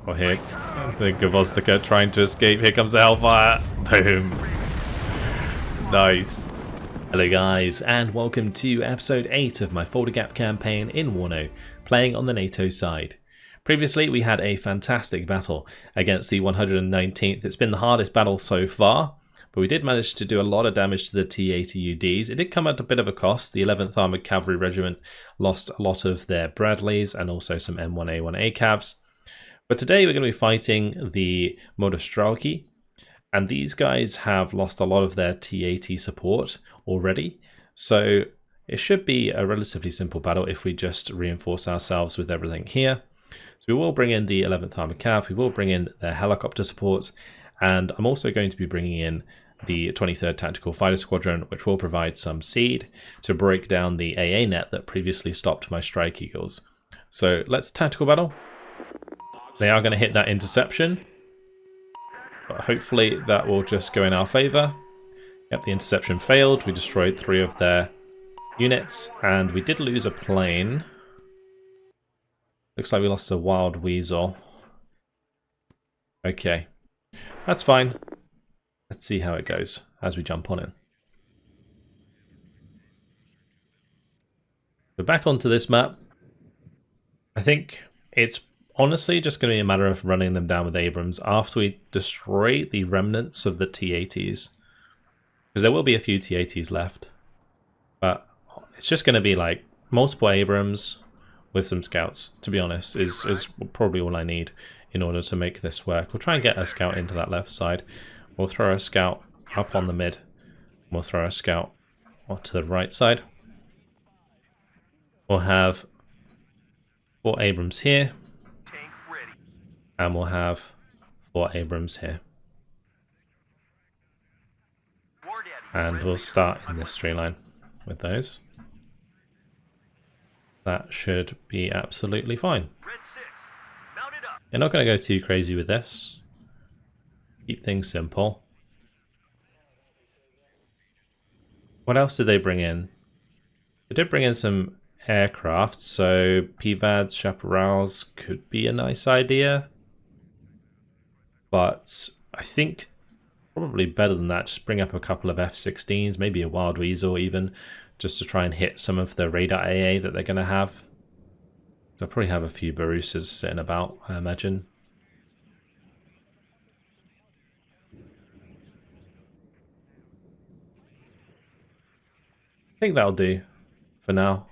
Or here, the Gvozdyka trying to escape. Here comes the Hellfire. Boom. Nice. Hello guys, and welcome to episode 8 of my Fulda Gap campaign in WARNO, playing on the NATO side. Previously we had a fantastic battle against the 119th. It's been the hardest battle so far, but we did manage to do a lot of damage to the T-80UDs. It did come at a bit of a cost. The 11th Armoured Cavalry Regiment lost a lot of their Bradleys and also some M1A1 ACAVs. But today we're going to be fighting the Modostralki, and these guys have lost a lot of their T-80 support already, so it should be a relatively simple battle if we just reinforce ourselves with everything here. So we will bring in the 11th Armoured Cav, we will bring in their helicopter support, and I'm also going to be bringing in the 23rd Tactical Fighter Squadron, which will provide some seed to break down the AA net that previously stopped my Strike Eagles. So let's tactical battle. They are going to hit that interception, but hopefully that will just go in our favour. Yep, the interception failed. We destroyed 3 of their units, and we did lose a plane. Looks like we lost a wild weasel. Okay, that's fine. Let's see how it goes as we jump on in. So back onto this map. I think it's honestly just going to be a matter of running them down with Abrams after we destroy the remnants of the T-80s. Because there will be a few T-80s left. But it's just going to be like multiple Abrams with some scouts, to be honest, is probably all I need in order to make this work. We'll try and get a scout into that left side. We'll throw a scout up on the mid. We'll throw a scout to the right side. We'll have 4 Abrams here. And we'll have 4 Abrams here. And we'll start in this tree line with those. That should be absolutely fine. You're not going to go too crazy with this. Keep things simple. What else did they bring in? They did bring in some aircraft, so PVADs, chaparrals could be a nice idea. But I think probably better than that, just bring up a couple of F-16s, maybe a Wild Weasel even, just to try and hit some of the radar AA that they're going to have. They'll probably have a few Barusas sitting about, I imagine. I think that'll do for now.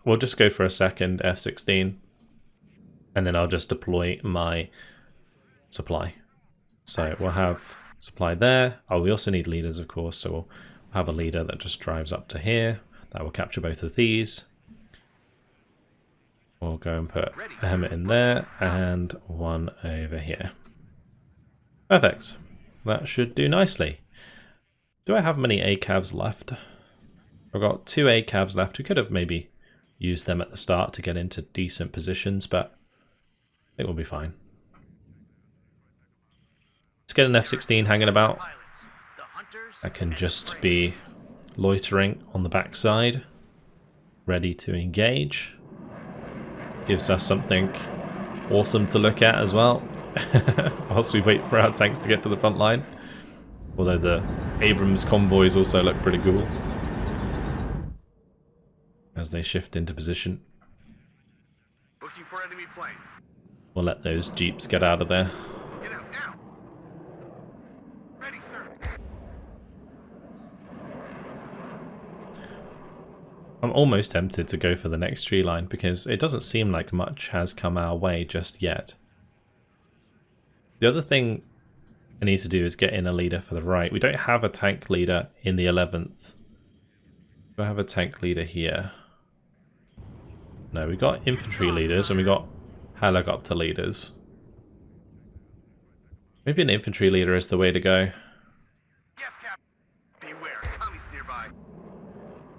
We'll just go for a second F-16, and then I'll just deploy my supply. So we'll have supply there. Oh, we also need leaders, of course, so we'll have a leader that just drives up to here. That will capture both of these. We'll go and put a helmet in there and one over here. Perfect. That should do nicely. Do I have many ACAVs left? I've got 2 ACAVs left. We could have maybe used them at the start to get into decent positions, but I think we'll be fine. Let's get an F-16 hanging about. That can just be loitering on the backside, ready to engage. Gives us something awesome to look at as well, whilst we wait for our tanks to get to the front line. Although the Abrams convoys also look pretty cool as they shift into position. Looking for enemy planes. We'll let those jeeps get out of there. Get out now. Ready, sir. I'm almost tempted to go for the next tree line because it doesn't seem like much has come our way just yet. The other thing I need to do is get in a leader for the right. We don't have a tank leader in the 11th. Do I have a tank leader here? No, we got infantry leaders and we got helicopter leaders. Maybe an infantry leader is the way to go. Yes, Cap. Beware, commies nearby.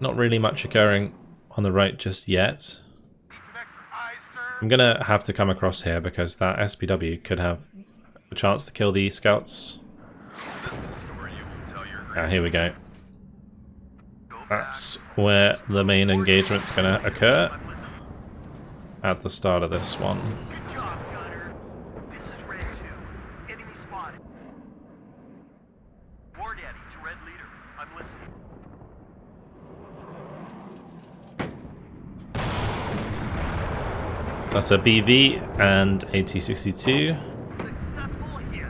Not really much occurring on the right just yet. Need some extra eyes, sir. I'm gonna have to come across here because that SPW could have a chance to kill the scouts. This is the story you will tell your Ah, here we go. That's where the main engagement's gonna occur. At the start of this one. Good job, Gunner. That's a BV and a T-62. Successful hit.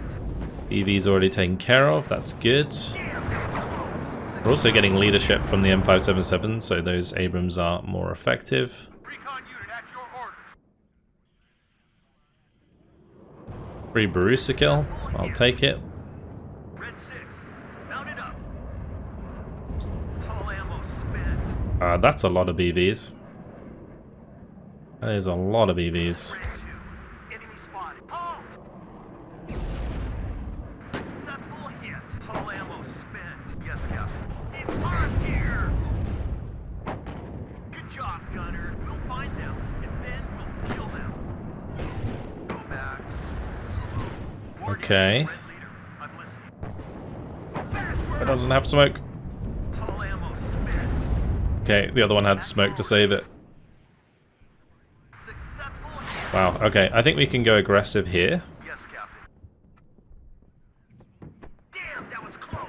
BV's already taken care of, that's good. We're also getting leadership from the M577, so those Abrams are more effective. Recon unit at your orders. Free Barusa kill, I'll take it. Red 6, mount it up. All ammo spent. That's a lot of BVs. That is a lot of BVs. Red 2, enemy spotted. Halt! Successful hit. All ammo spent. Yes, Captain. It's hard here. Good job, Gunner. We'll find them, and then we'll kill them. Go back. Slow. Okay. Red leader, I'm listening. It doesn't have smoke. All ammo spent. Okay, the other one had smoke to save it. Successful hit. Wow, okay, I think we can go aggressive here. Yes, Captain. Damn, that was close.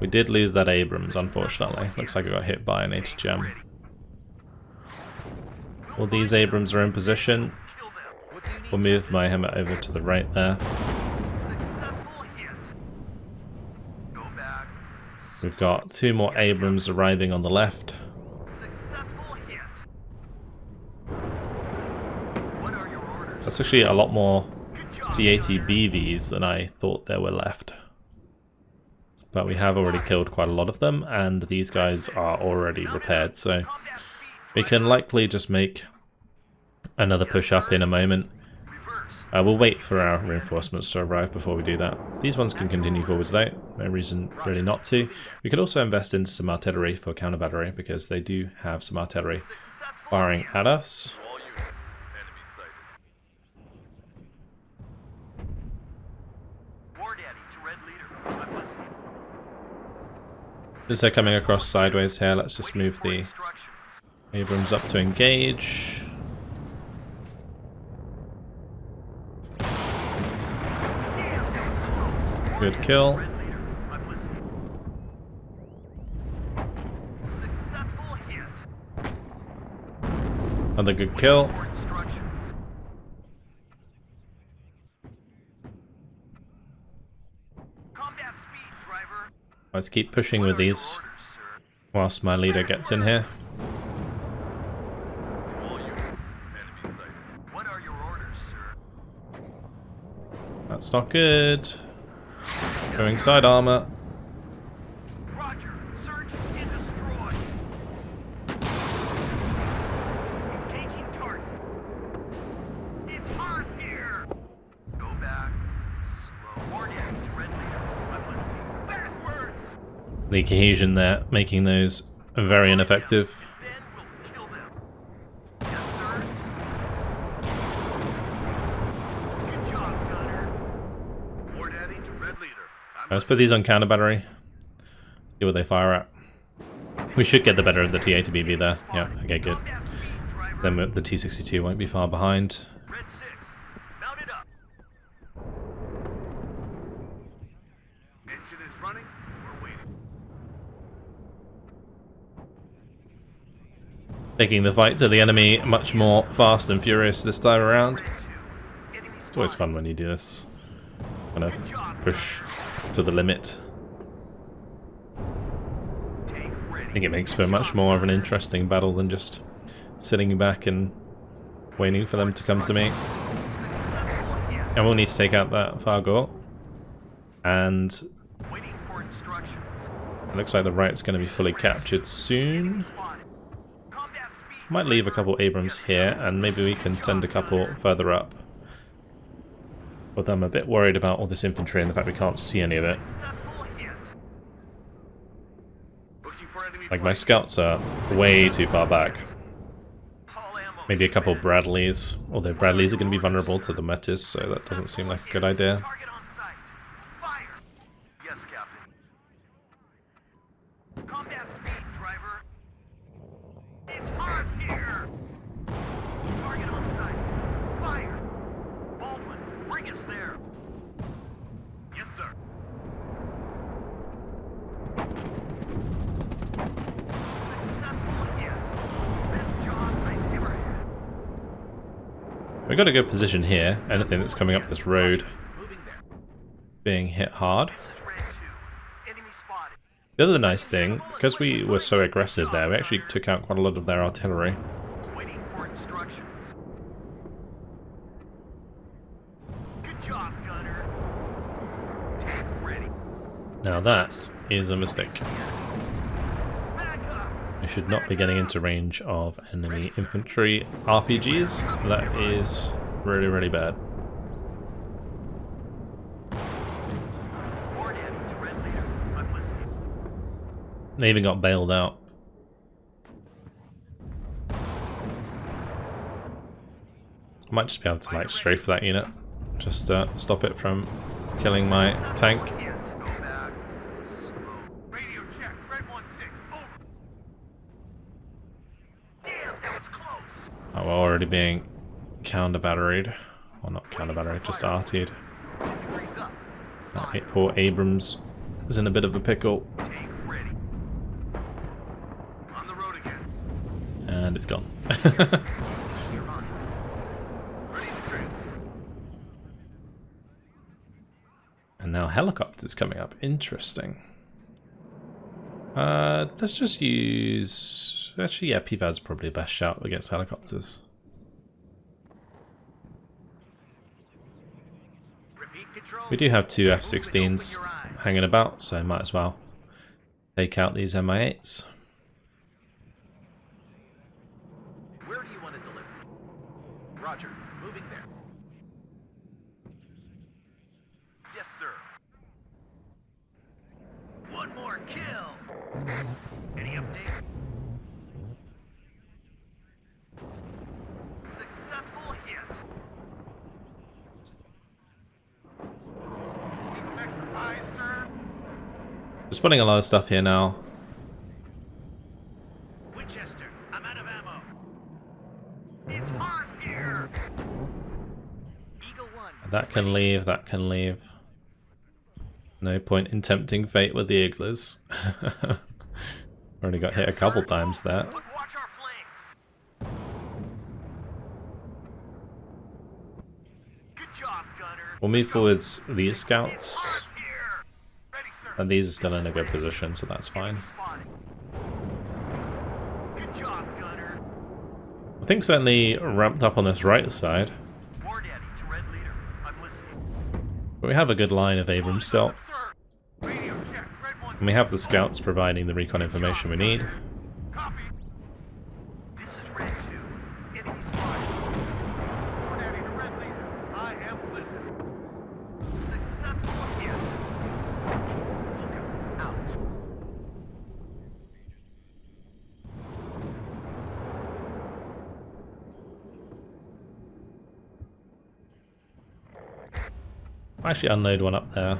We did lose that Abrams, unfortunately. Looks like I got hit by an ATGM. Ready. All these Abrams are in position. Kill them. What do you need? We'll move my helmet over to the right there. Successful hit. Go back. We've got 2 more Abrams arriving on the left. Successful hit. What are your orders? That's actually a lot more Good job, T-80 Gunner. BVs than I thought there were left. But we have already killed quite a lot of them, and these guys are already repaired, so Combat speed. we can likely just make another push up in a moment. Reverse. We'll wait for our reinforcements to arrive before we do that. These ones can continue forwards though, no reason really not to. We could also invest into some artillery for counter battery, because they do have some artillery Successful firing hit. at us. All units. Enemy sighted. War Daddy to Red Leader. I'm listening. As they're coming across sideways here, let's just move the Instructions. Abrams up to engage. Good kill. Red Leader, I'm listening. Successful hit. Another good kill. For instructions. Combat speed, driver. Let's keep pushing with these Orders, sir. whilst my leader gets in here. To all units. Enemy sighted. What are your orders, sir? That's not good. Going side armor. Roger. Search and destroy. Engaging target. It's hard here. Go back. Slow. War Daddy to Red Leader. I'm listening. Backwards. The cohesion there, making those very ineffective. Then we'll kill them. Yes, sir. Good job, Gunner. War Daddy to Red Leader. Let's put these on counter battery. See what they fire at. We should get the better of the T-80 BV there. Yeah, okay, good. Combat speed, driver. Then the T-62 won't be far behind. Red 6, mount it up. Engine is running. We're waiting. Taking the fight to the enemy much more fast and furious this time around. Red 2, enemy It's always spotted. fun when you do this. Kind of Good job, push to the limit. Take ready. I think it makes for much more of an interesting battle than just sitting back and waiting for them to come to me. Successful hit. And we'll need to take out that Fargo. And Waiting for instructions. it looks like the right's going to be fully captured soon. Spotted. Combat speed. Might leave a couple Abrams here, and maybe we can send a couple further up. But I'm a bit worried about all this infantry and the fact we can't see any of it. Successful hit. Looking for enemy Like, my flank. scouts are way too far back. All ammo Maybe a couple spent. Bradleys, although Bradleys are going to be vulnerable to the Metis, so that doesn't seem like a good idea. Target on sight. Fire. Yes, Captain. Combat speed, driver. It's hard here. Target on sight. Fire. Baldwin, bring us there. Yes, sir. Successful hit. Best job I've ever had. We've got a good position here. Anything that's coming up this road Moving there. being hit hard. This is Red 2. Enemy spotted. The other nice thing, because we were so aggressive there, we actually took out quite a lot of their artillery. Waiting for instructions. Good job, gunner. Tank ready. Now that is a mistake. Back up. We should not be getting into range of enemy infantry RPGs. That is really, really bad. Ward in to Red Leader. I'm listening. They even got bailed out. I might just be able to like strafe that unit. Just stop it from killing my tank. Go back. Slow. Radio check. Red 1-6. Over. Damn, that was close. Oh, we're already being counter-batteried. Well, not counter-batteried, just artillered. 10 degrees up. Poor Abrams is in a bit of a pickle. Tank ready. On the road again. And it's gone. You're on. Ready to train. And now helicopters coming up. Interesting. Let's just use... Actually, yeah, PVAD's probably the best shout against helicopters. Repeat control. We do have two Move and F-16s open your eyes. hanging about, so might as well take out these MI8s. Where do you want to deliver? Roger. Moving there. Yes, sir. One more kill. Any update? Successful hit. Need some extra eyes, sir. We're spotting a lot of stuff here now. Winchester, I'm out of ammo. It's hot here. Eagle 1. That can leave, that can leave. No point in tempting fate with the Iglas. Already got hit a couple times there. But watch our flanks. Good job, gunner. We'll move forwards these scouts. Hot here. Ready, sir. And these are still in a good position, so that's fine. Spotted. Good job, gunner. I think certainly ramped up on this right side. War Daddy to Red Leader. I'm listening. But we have a good line of Abrams still. Sir. Radio check. Red 1. And we have the scouts providing the recon information we need. Copy. This is Red 2. Enemy spotted. War Daddy to Red Leader. I am listening. Successful hit. Vulcan out. I'll actually unload one up there.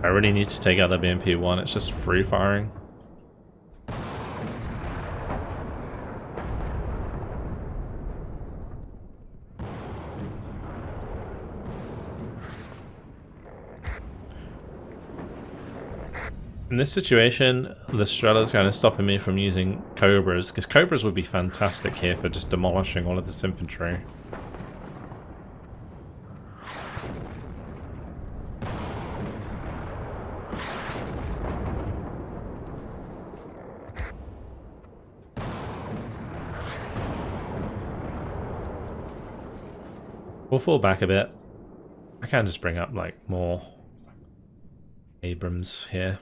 I really need to take out that BMP-1, it's just free firing. In this situation, the Strela's kind of stopping me from using Cobras, because Cobras would be fantastic here for just demolishing all of this infantry. We'll fall back a bit. I can just bring up like more Abrams here.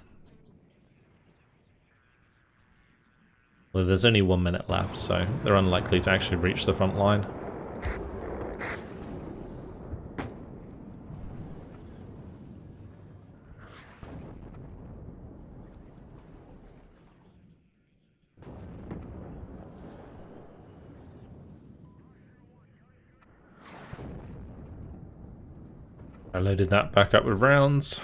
Well, there's only 1 minute left, so they're unlikely to actually reach the front line. I loaded that back up with rounds.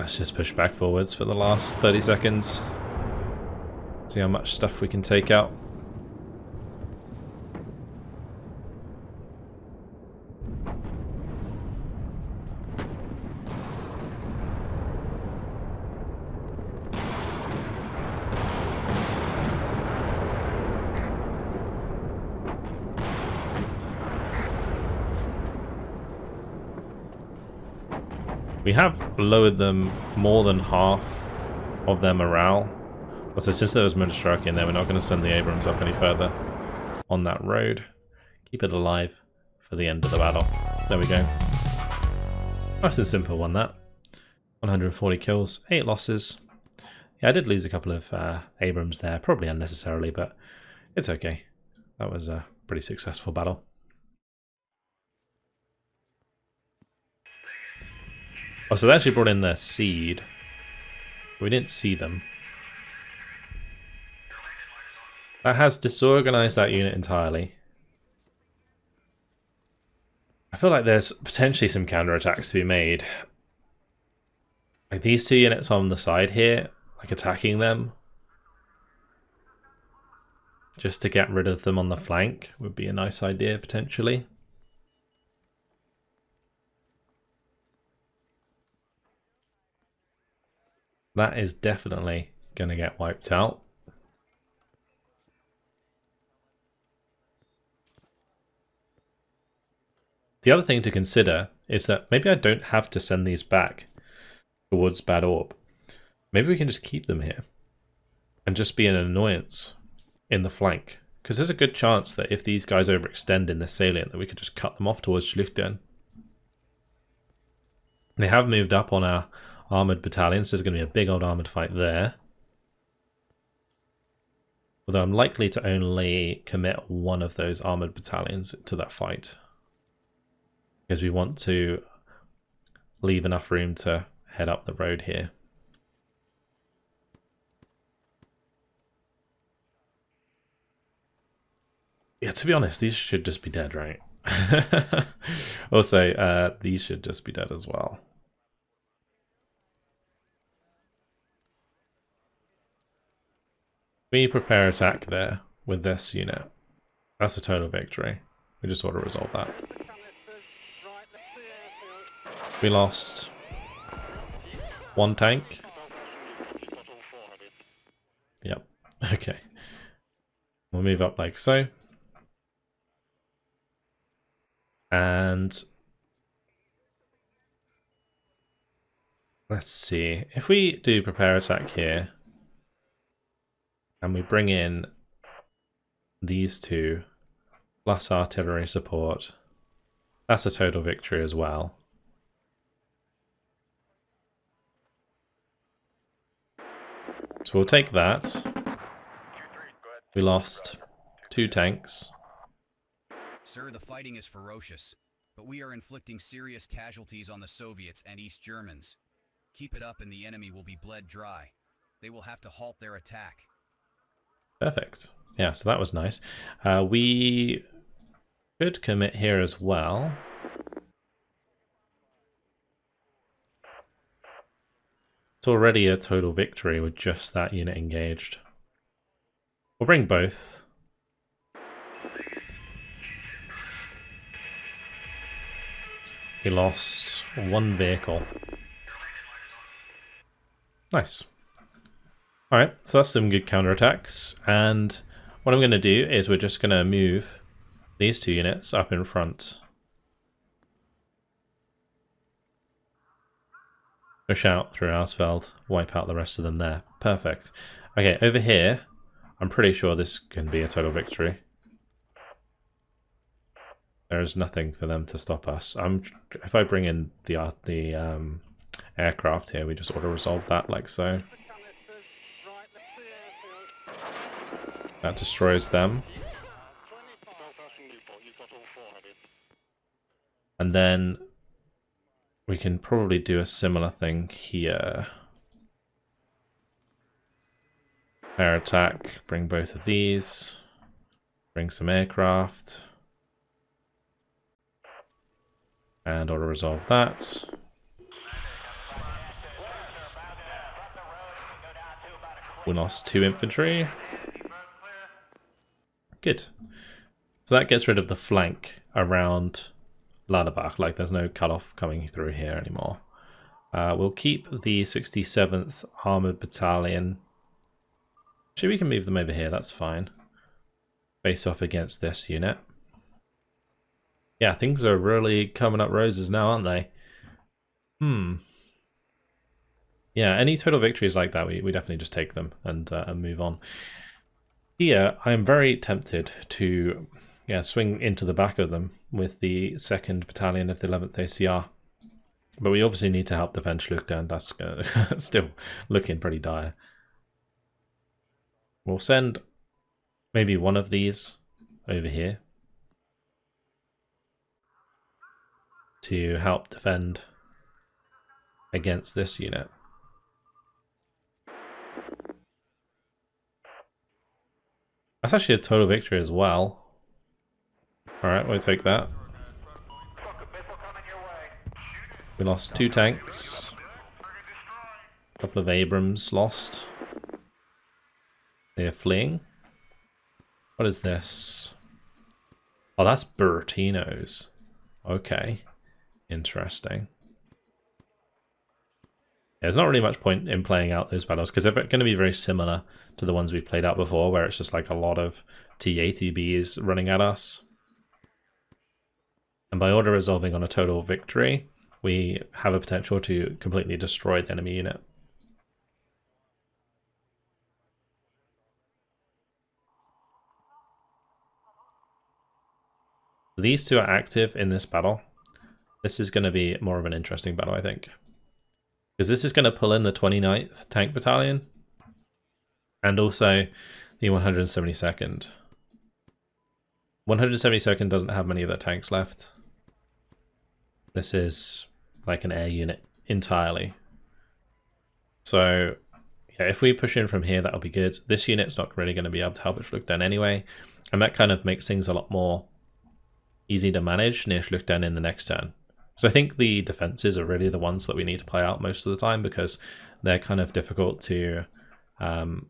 Let's just push back forwards for the last 30 seconds. See how much stuff we can take out. We have lowered them more than half of their morale. Also, since there was Moonstruck in there, we're not going to send the Abrams up any further on that road. Keep it alive for the end of the battle. There we go. Nice and simple one, that. 140 kills, 8 losses. Yeah, I did lose a couple of Abrams there, probably unnecessarily, but it's okay. That was a pretty successful battle. Oh, so they actually brought in their seed. We didn't see them. That has disorganized that unit entirely. I feel like there's potentially some counterattacks to be made. Like these two units on the side here, like attacking them. Just to get rid of them on the flank would be a nice idea, potentially. That is definitely going to get wiped out. The other thing to consider is that maybe I don't have to send these back towards Bad Orb. Maybe we can just keep them here and just be an annoyance in the flank. Because there's a good chance that if these guys overextend in this salient that we could just cut them off towards Schluchten. They have moved up on our armoured battalions. There's going to be a big old armoured fight there. Although I'm likely to only commit one of those armoured battalions to that fight. Because we want to leave enough room to head up the road here. Yeah, to be honest, these should just be dead, right? Also, these should just be dead as well. We prepare attack there with this unit. That's a total victory. We just ought to resolve that. We lost one tank. Yep. Okay. We'll move up like so. And let's see. If we do prepare attack here, and we bring in these two, plus artillery support, that's a total victory as well. So we'll take that. We lost 2 tanks. Sir, the fighting is ferocious, but we are inflicting serious casualties on the Soviets and East Germans. Keep it up and the enemy will be bled dry. They will have to halt their attack. Perfect. Yeah, so that was nice. We could commit here as well. It's already a total victory with just that unit engaged. We'll bring both. We lost 1 vehicle. Nice. Alright, so that's some good counterattacks. And what I'm going to do is we're just going to move these 2 units up in front. Push out through Ausfeld, wipe out the rest of them there. Perfect. Okay, over here, I'm pretty sure this can be a total victory. There is nothing for them to stop us. If I bring in the aircraft here, we just ought to resolve that like so. That destroys them. And then we can probably do a similar thing here. Air attack, bring both of these. Bring some aircraft. And auto resolve that. We lost 2 infantry. Good. So that gets rid of the flank around Ladebach. Like there's no cutoff coming through here anymore. We'll keep the 67th Armoured Battalion. Actually, we can move them over here. That's fine. Face off against this unit. Yeah, things are really coming up roses now, aren't they? Yeah, any total victories like that, we definitely just take them and move on. Here, I'm very tempted to swing into the back of them with the 2nd Battalion of the 11th ACR. But we obviously need to help defend Schluchten. That's still looking pretty dire. We'll send maybe one of these over here to help defend against this unit. That's actually a total victory as well. Alright, we'll take that. We lost 2 tanks. A couple of Abrams lost. They're fleeing. What is this? Oh, that's Bertinos. Okay. Interesting. Yeah, there's not really much point in playing out those battles because they're going to be very similar to the ones we played out before, where it's just like a lot of T-80Bs running at us. And by auto-resolving on a total victory, we have a potential to completely destroy the enemy unit. These two are active in this battle. This is going to be more of an interesting battle, I think. Because this is going to pull in the 29th Tank Battalion and also the 172nd. 172nd doesn't have many of their tanks left. This is like an air unit entirely. So yeah, if we push in from here, that'll be good. This unit's not really going to be able to help at Schluchten anyway, and that kind of makes things a lot more easy to manage near Schluchten in the next turn. So I think the defenses are really the ones that we need to play out most of the time because they're kind of difficult to... well,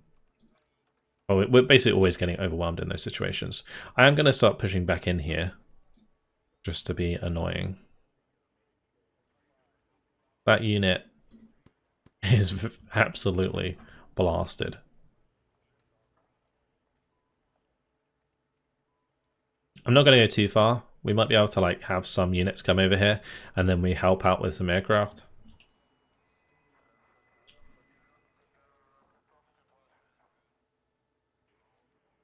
we're basically always getting overwhelmed in those situations. I am going to start pushing back in here just to be annoying. That unit is absolutely blasted. I'm not going to go too far. We might be able to like have some units come over here and then we help out with some aircraft.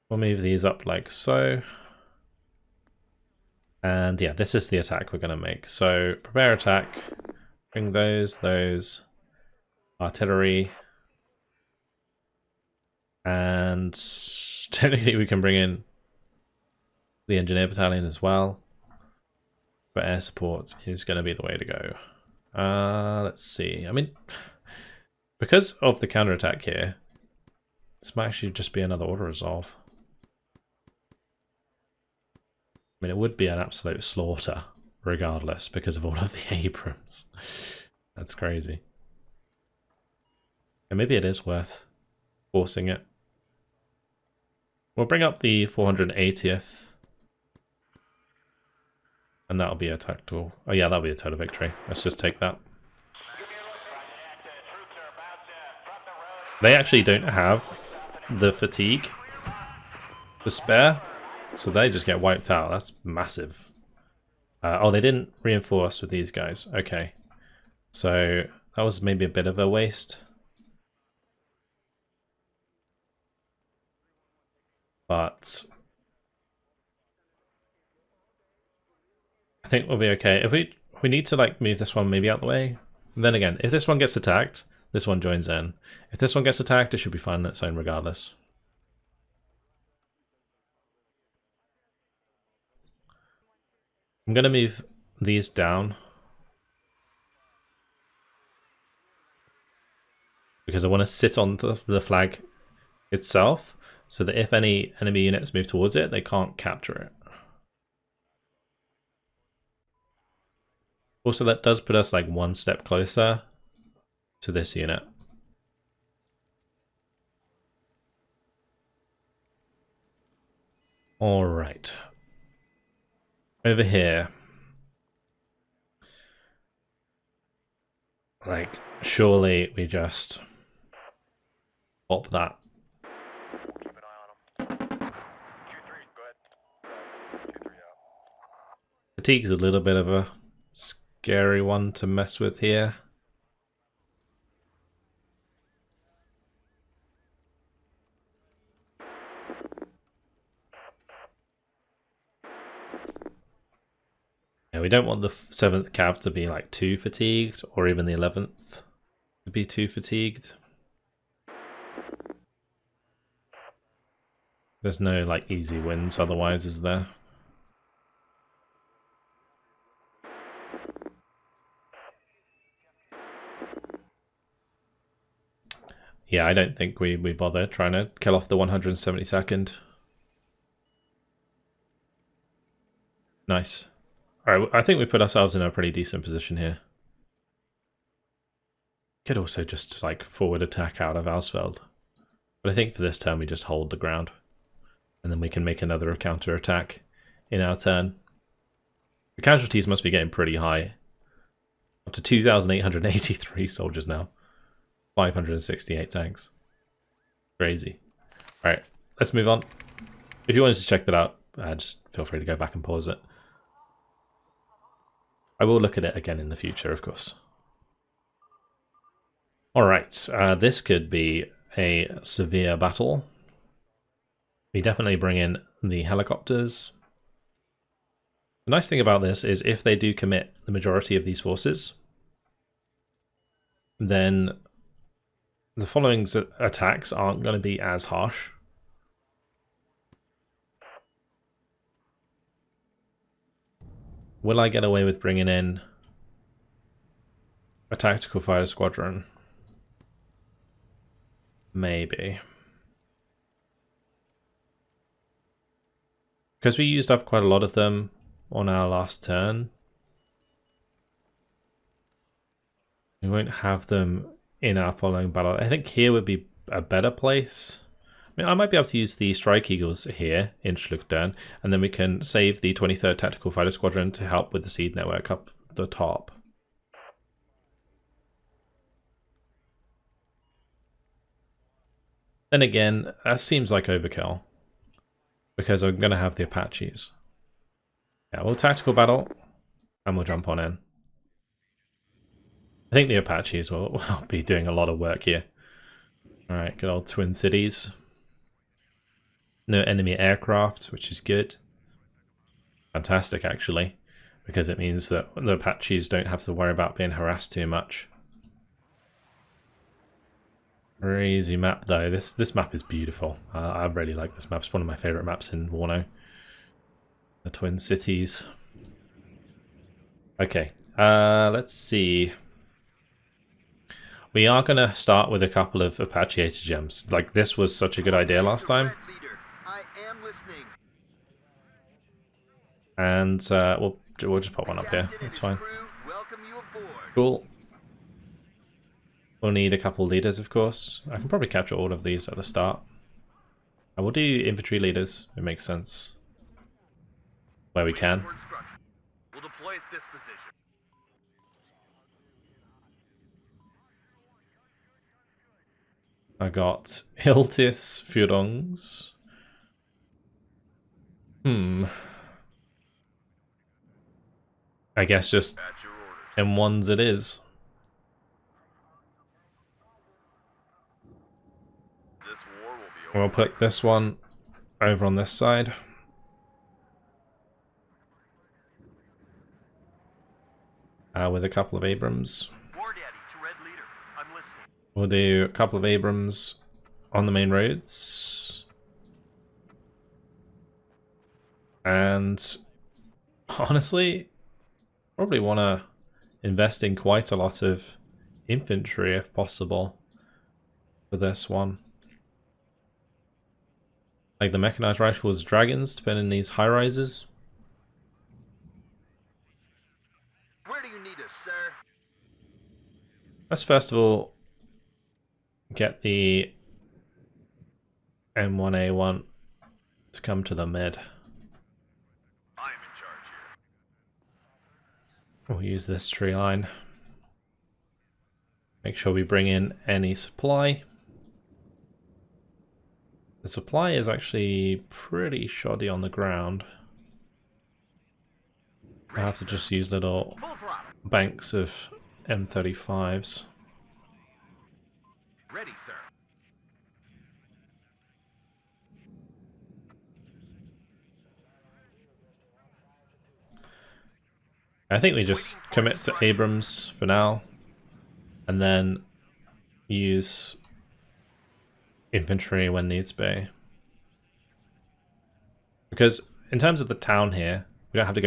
We'll move these up like so. And yeah, this is the attack we're going to make. So prepare attack, bring those, artillery, and technically we can bring in the engineer battalion as well. But air support is going to be the way to go. Let's see. I mean, because of the counterattack here, this might actually just be another auto resolve. I mean, it would be an absolute slaughter, regardless, because of all of the Abrams. That's crazy. And maybe it is worth forcing it. We'll bring up the 480th. And that'll be a tactical... Oh yeah, that'll be a total victory. Let's just take that. They actually don't have the fatigue to spare, so they just get wiped out. That's massive. Oh, they didn't reinforce with these guys. Okay. So that was maybe a bit of a waste. But I think we'll be okay. If we need to like move this one maybe out the way. And then again, if this one gets attacked, this one joins in. If this one gets attacked, it should be fine on its own regardless. I'm going to move these down because I want to sit on the flag itself so that if any enemy units move towards it, they can't capture it. Also, that does put us like one step closer to this unit. All right. Over here. Like, surely we just pop that. Keep an eye on them. 2-3, go ahead. 2-3 out. Fatigue's a little bit of a scary one to mess with here. Yeah, we don't want the 7th cav to be like too fatigued, or even the 11th to be too fatigued. There's no like easy wins otherwise, is there? Yeah, I don't think we bother trying to kill off the 172nd. Nice. Alright, I think we put ourselves in a pretty decent position here. Could also just like forward attack out of Ausfeld. But I think for this turn we just hold the ground. And then we can make another counter attack in our turn. The casualties must be getting pretty high. Up to 2,883 soldiers now. 568 tanks. Crazy. Alright, let's move on. If you wanted to check that out, just feel free to go back and pause it. I will look at it again in the future, of course. Alright, this could be a severe battle. We definitely bring in the helicopters. The nice thing about this is if they do commit the majority of these forces, then the following attacks aren't going to be as harsh. Will I get away with bringing in a tactical fighter squadron? Maybe. Because we used up quite a lot of them on our last turn, we won't have them in our following battle. I think here would be a better place. I mean, I might be able to use the Strike Eagles here in Schluchtern, and then we can save the 23rd Tactical Fighter Squadron to help with the seed network up the top. Then again, that seems like overkill, because I'm going to have the Apaches. Yeah, we'll tactical battle, and we'll jump on in. I think the Apaches will be doing a lot of work here. Alright, good old Twin Cities. No enemy aircraft, which is good. Fantastic, actually, because it means that the Apaches don't have to worry about being harassed too much. Crazy map, though. This map is beautiful. I really like this map. It's one of my favourite maps in WARNO. The Twin Cities. Okay, let's see. We are going to start with a couple of Apache gems. Like, this was such a good idea last time. And we'll just put one up here. That's fine. Cool. We'll need a couple leaders, of course. I can probably capture all of these at the start. And we'll do infantry leaders. It makes sense. Where we can. We'll deploy at this position. I got Hiltis Führungs. I guess just M1s it is. This war will be over. We'll put this one over on this side. With a couple of Abrams. War Daddy to Red Leader. I'm listening. We'll do a couple of Abrams on the main roads. And honestly, probably want to invest in quite a lot of infantry if possible for this one. Like the mechanized rifles, dragons, to put in these high rises. Where do you need us, sir? Let's first of all get the M1A1 to to come to the mid. I am in charge here. We'll use this tree line. Make sure we bring in any supply. The supply is actually pretty shoddy on the ground. I have to just use little Full throttle. banks of M35s. Ready, sir. I think we just commit to Abrams for now, and then use infantry when needs be. Because in terms of the town here, we don't have to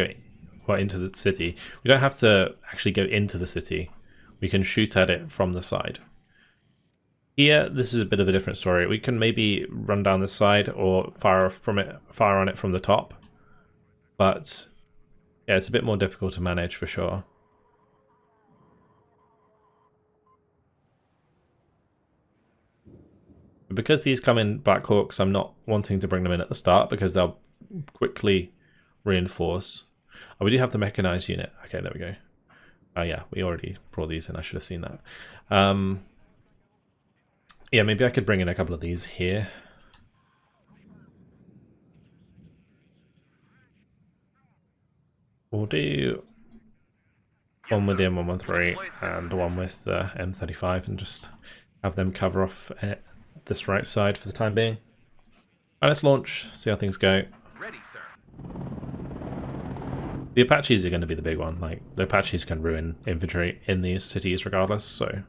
go into the city. We don't have to actually go into the city. We can shoot at it from the side. Here, this is a bit of a different story. We can maybe run down the side or fire on it from the top, but yeah, it's a bit more difficult to manage for sure. Because these come in Black Hawks, I'm not wanting to bring them in at the start because they'll quickly reinforce. Oh, we do have the mechanized unit. Okay, there we go. Oh yeah, we already brought these in. I should have seen that. Yeah, maybe I could bring in a couple of these here. We'll do one with the M113 and one with the M35 and just have them cover off this right side for the time being. Alright, let's launch, see how things go. Ready, sir. The Apaches are going to be the big one. Like, the Apaches can ruin infantry in these cities regardless, so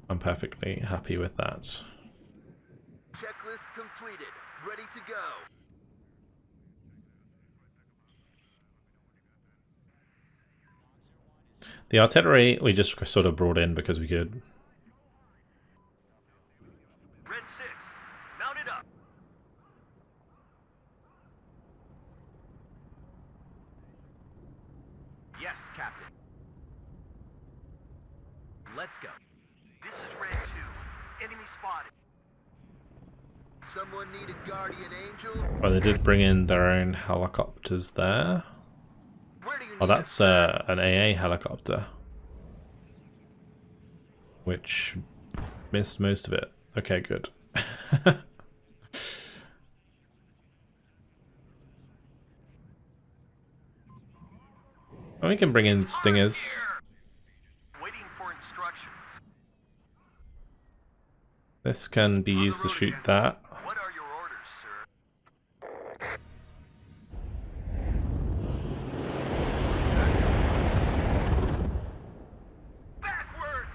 I'm perfectly happy with that. Checklist completed. Ready to go. The artillery we just sort of brought in because we could. Red 6, mount it up. Yes, Captain. Let's go. This is Red 2. Enemy spotted. Someone needed Guardian Angel. Well, they did bring in their own helicopters there. Where do you Oh, need that's an AA helicopter, which missed most of it. Okay, good. We can bring in Stingers. Waiting for instructions. This can be used to shoot that. What are your orders, sir? Backwards!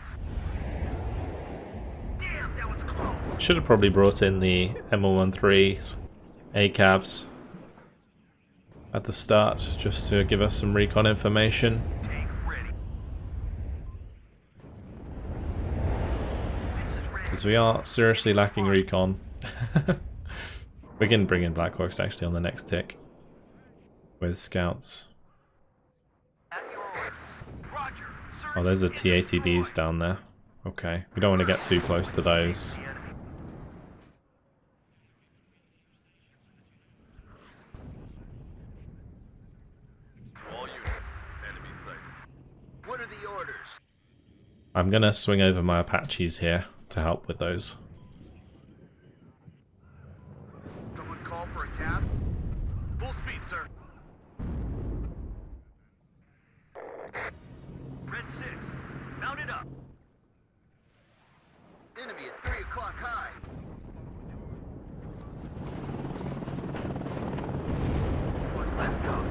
Damn, that was close. Should have probably brought in the M113s, ACAVs at the start, just to give us some recon information. Take ready. This is ready. Because we are seriously lacking recon. We can bring in Black Hawks actually on the next tick with scouts. At your orders. Roger. Oh, there's a Search and TATBs destroy. down there. Okay, we don't want to get too close to those. The enemy. To all units, enemy sighted. What are the orders? I'm gonna swing over my Apaches here to help with those. Someone call for a cab? Full speed, sir. Red 6, mount it up. Enemy at 3 o'clock high. Let's go.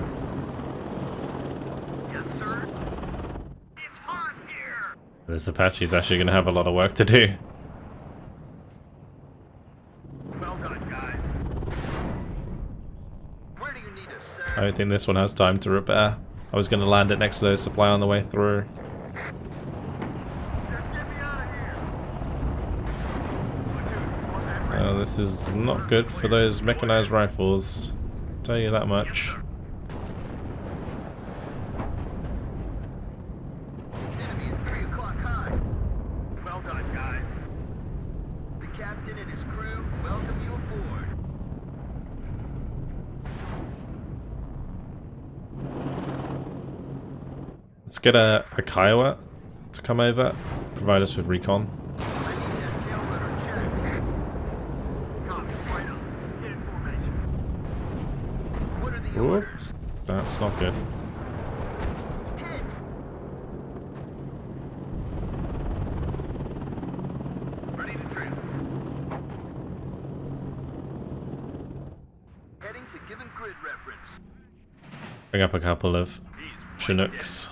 Yes, sir. It's hot here. This Apache's actually gonna have a lot of work to do. Well done, guys. Where do you need us, I sir? don't think this one has time to repair. I was gonna land it next to those supply on the way through. Just get me out of here. Platoon, on that red. This is not good for those mechanized rifles. I'll tell you that Yes, much. sir. Enemy at 3 o'clock high. Well done, guys. The captain and his crew welcome you aboard. Let's get a Kiowa to come over, provide us with recon. I need that tail rudder checked. Copy, right up. Get in formation. What are the Ooh, orders? that's not good. Hit! Ready to trim. Heading to given grid reference. Bring up a couple of Chinooks.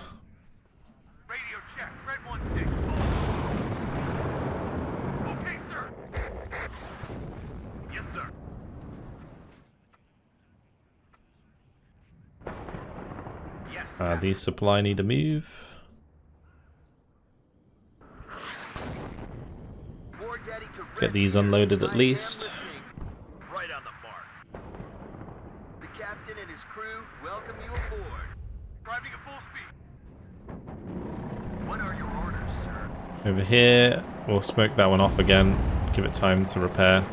Radio check. Red 1-6. Okay, sir. Yes, sir. Yes. These supply need to move. War Daddy to Get these unloaded at least. Right on the mark. The captain and his crew welcome you aboard. Driving at full speed. What are your orders, sir? Over here, we'll smoke that one off again. Give it time to repair.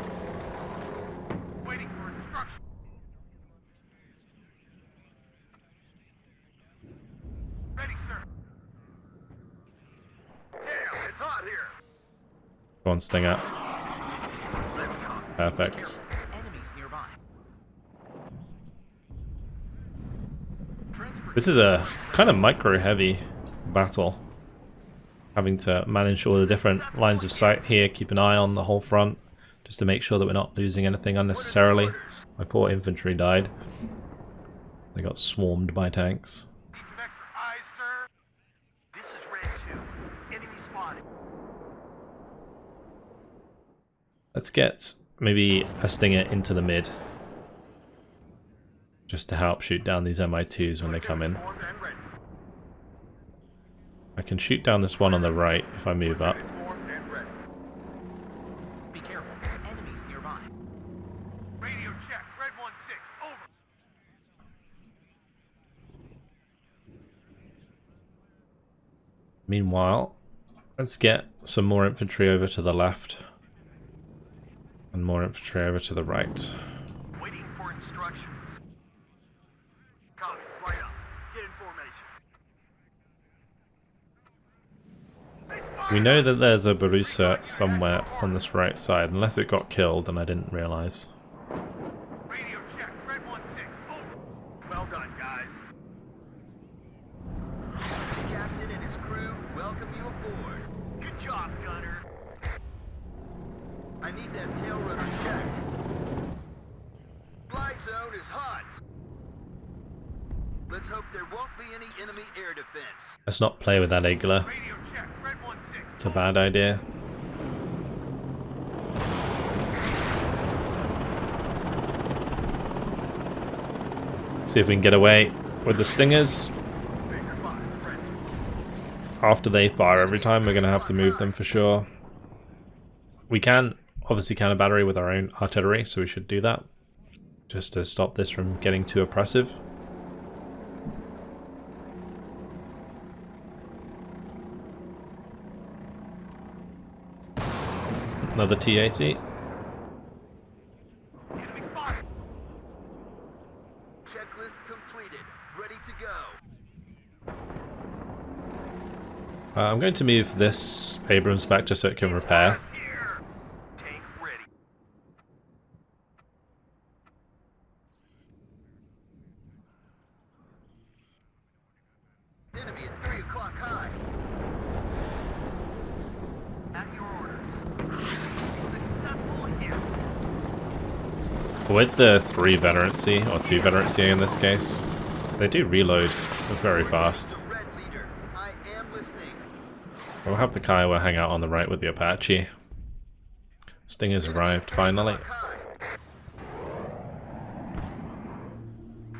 Waiting for instruction. Ready, sir. Damn, it's hot here. Go on, Stinger. Let's come. Perfect. Enemies nearby. This is a kind of micro-heavy battle. Having to manage all the different lines of sight here, keep an eye on the whole front, just to make sure that we're not losing anything unnecessarily. My poor infantry died. They got swarmed by tanks. Need some extra eyes, sir. This is Red 2. Enemy spotted. Let's get maybe a Stinger into the mid, just to help shoot down these MI2s when they come in. Formed and ready. I can shoot down this one on the right if I move up. Formed and ready. Be careful. Enemies nearby. Radio check. Red 1-6. Over. Meanwhile, let's get some more infantry over to the left and more infantry over to the right. Waiting for instructions. Copy. Right up. Get in formation. We know that there's a Barusa somewhere on this right side, unless it got killed and I didn't realize. Radio check. Red 1-6. Over. Well done, guys. The captain and his crew welcome you aboard. Good job, Gunner. I need that tail rudder checked. Fly zone is hot. Let's hope there won't be any enemy air defense. Let's not play with that Igla. Radio check. Red 1-6. It's a bad idea. See if we can get away with the Stingers. Baker 5. Ready. After they fire every time, we're going to have to move them for sure. We can obviously counter battery with our own artillery, so we should do that, just to stop this from getting too oppressive. Another T-80. Enemy spotted. Checklist completed. Ready to go. I'm going to move this Abrams back just so it can repair. Here. Tank ready. Enemy at 3 o'clock high. At your orders. Successful hit. With the 3 veterancy, or 2 veterancy in this case, they do reload very fast. Red leader, I am listening. We'll have the Kiowa hang out on the right with the Apache. Stinger's arrived finally.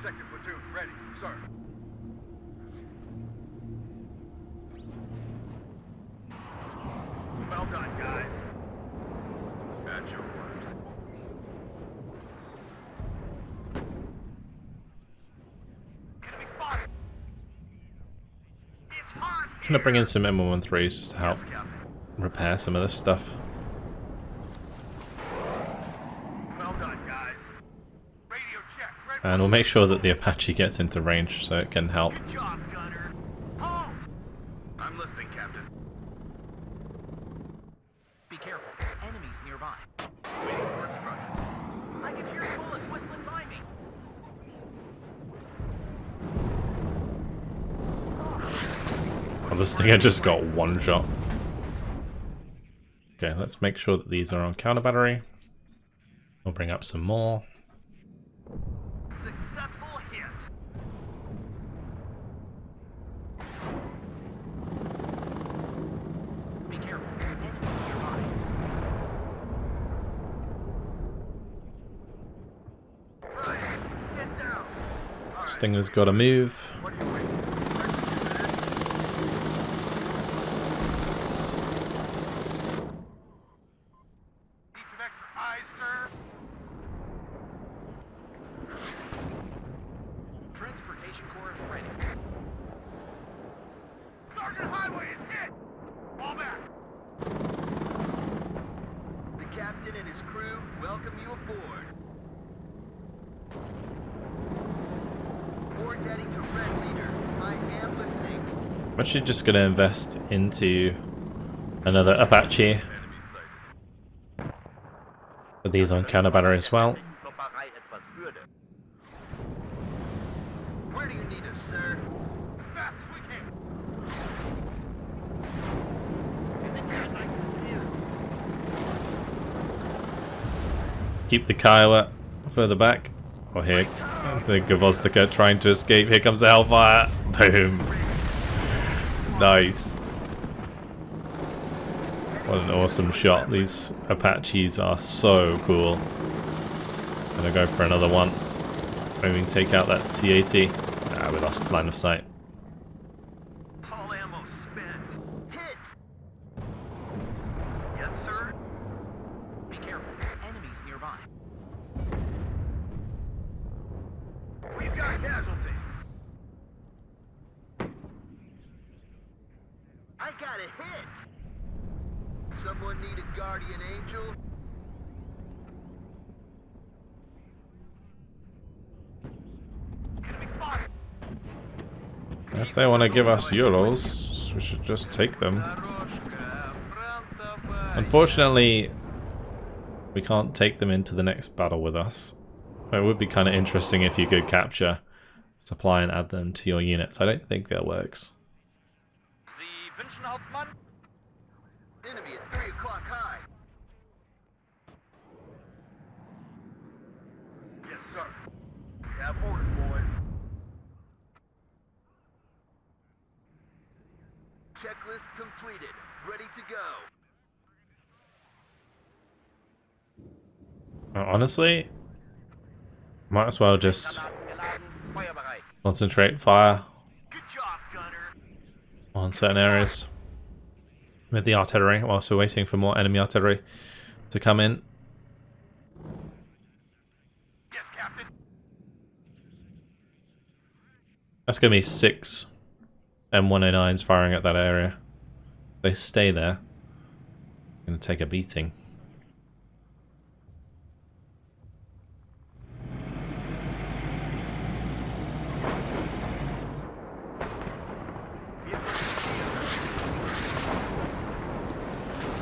Second platoon ready, sir. Well done, guys. At your orders. Enemy spotted. It's hot here. Gonna bring in some M113s just to help Yes, Captain. repair some of this stuff. Well done, guys. Radio check. Red And we'll make sure that the Apache gets into range so it can help. Good job, Gunner. Halt! Oh, this thing had just got one shot. Okay, let's make sure that these are on counter battery. We'll bring up some more. Successful hit. Be careful. Enemies nearby. Right. Get down. Stinger's got to move. What are you waiting? Need some extra eyes, sir? Transportation Corps ready. Sergeant Highway is hit! Fall back! The captain and his crew welcome you aboard. Board heading to Red Leader. I am listening. I'm actually just going to invest into another Apache. Put these on counter battery as well. Where do you need us, sir? As fast as we can. Keep the Kiowa further back. Oh, here. The Gvozdyka trying to escape. Here comes the Hellfire. Boom. Nice. What an awesome shot. These Apaches are so cool. Gonna go for another one. Maybe we can take out that T-80. Ah, we lost line of sight. All ammo spent. Hit! Yes, sir? Be careful. Enemies nearby. We've got a casualty. I got a hit. Someone need a guardian angel? Enemy spotted. If they want to give us Euros, we should just take them. Unfortunately, we can't take them into the next battle with us. It would be kind of interesting if you could capture, supply and add them to your units. I don't think that works. Enemy at 3 o'clock high. Yes, sir. We have orders, boys. Checklist completed. Ready to go. Honestly, might as well just concentrate fire Good job, gunner. on certain areas with the artillery whilst we're waiting for more enemy artillery to come in. Yes, Captain. That's going to be 6 M109s firing at that area. They stay there. Going to take a beating.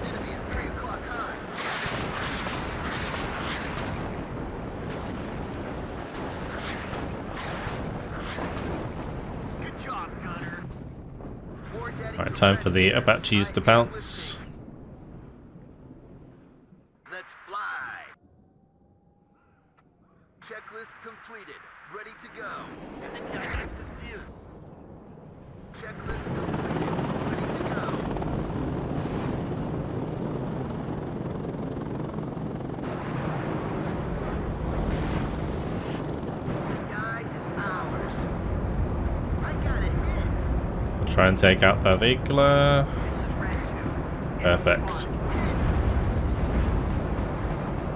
Enemy at 3 o'clock high. Good job, gunner. Board heading Alright, to time Red for the Leader. Apaches to pounce. Let's fly. Checklist completed. Ready to go. Checklist completed. Ready to go. Sky is ours. I got a hit. We'll try and take out that Igla. This is Red 2. Perfect.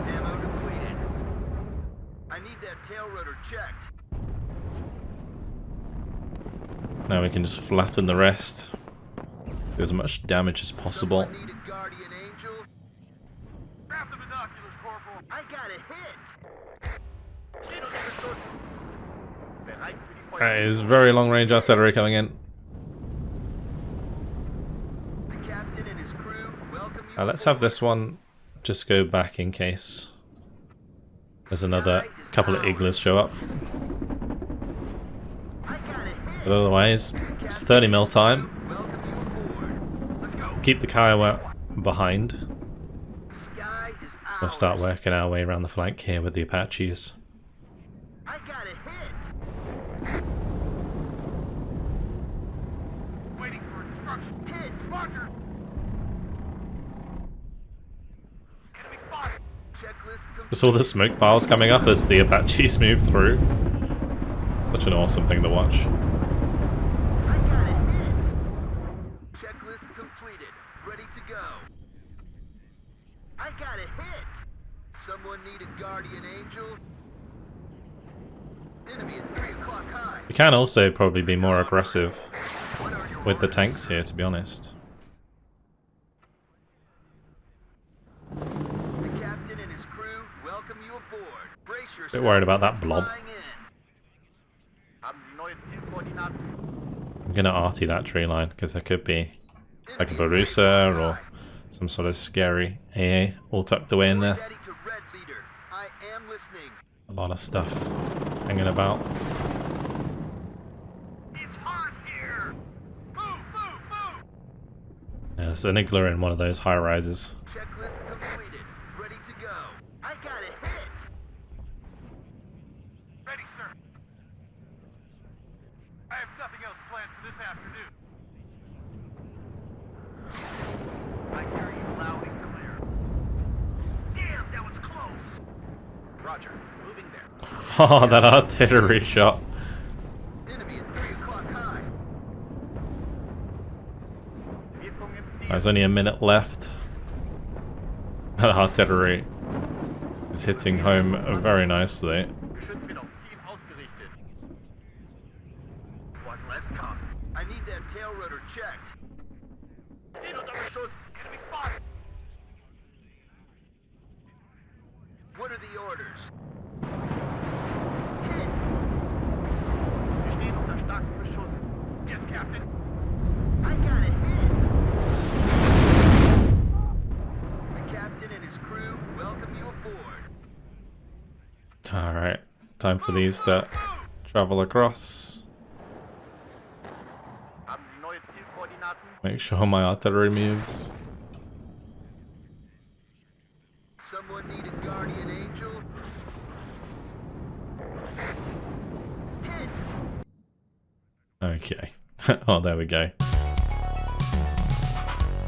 Ammo depleted. I need that tail rotor checked. Now we can just flatten the rest. Do as much damage as possible. Someone need a guardian angel? Grab the binoculars, Corporal. I got a hit. That is very long range artillery coming in. The captain and his crew welcome you. Let's have this one just go back in case there's another couple of Iglas show up. I got a hit. But otherwise, it's 30 mil time. Welcome you keep the Kiowa behind. Sky is We'll ours. start working our way around the flank here with the Apaches. I got a hit. Waiting for instructions. Hit. Roger. Enemy spot. Checklist complete. Just all the smoke piles coming up as the Apaches move through. Such an awesome thing to watch. I got a hit. Checklist completed. Ready to go. I got a hit. Someone needed Guardian Angel. Enemy at 3 o'clock high. We can also probably be more aggressive What are your with the orders? tanks here, to be honest. The captain and his crew welcome you aboard. Brace yourself. Bit worried about that blob. Flying in. Haben Sie neue Zielkoordinaten? I'm gonna arty that tree line because there could be like a Enemy at 3 Barusa o'clock or high. some sort of scary AA all tucked away in there. Daddy to Red Leader. I am listening. A lot of stuff hanging about. It's hot here. Move, move, move. There's an Iggler in one of those high rises. Checklist completed. Ready to go. I got a hit. Ready, sir. I have nothing else planned for this afternoon. I hear you loud and clear. Damn, that was close. Roger. Moving there. Oh, that artillery shot. Enemy at 3 o'clock high. There's only a minute left. That artillery is hitting home very nicely. Geschütz wird auf Ziel ausgerichtet. One less copy. I need that tail rotor checked. Steht unter Beschuss. Enemy spot. What are the orders? Hit. Wir stehen unter starkem Beschuss. Yes, Captain. I got a hit. The captain and his crew welcome you aboard. Alright, time for these to travel across. Haben Sie neue Zielkoordinaten? Make sure my artillery moves. Someone needed Guardian Angel. Hit. Okay. Oh, there we go.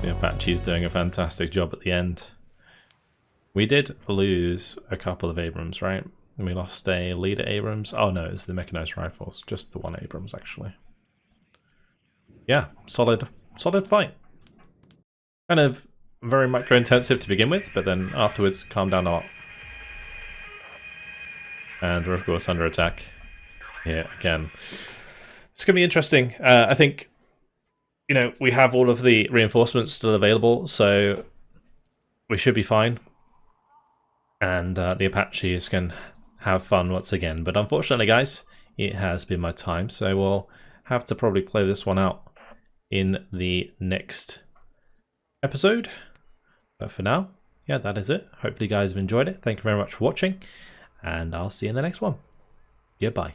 The Apache's doing a fantastic job at the end. We did lose a couple of Abrams, right? We lost a leader Abrams. Oh no, it's the mechanized rifles. Just the one Abrams, actually. Yeah, solid fight. Kind of very micro-intensive to begin with, but then afterwards calmed down a lot. And we're of course under attack here again. It's going to be interesting. I think, you know, we have all of the reinforcements still available, so we should be fine. And the Apaches can have fun once again. But unfortunately, guys, it has been my time, so we'll have to probably play this one out in the next episode. But for now, yeah, that is it. Hopefully you guys have enjoyed it. Thank you very much for watching, and I'll see you in the next one. Goodbye.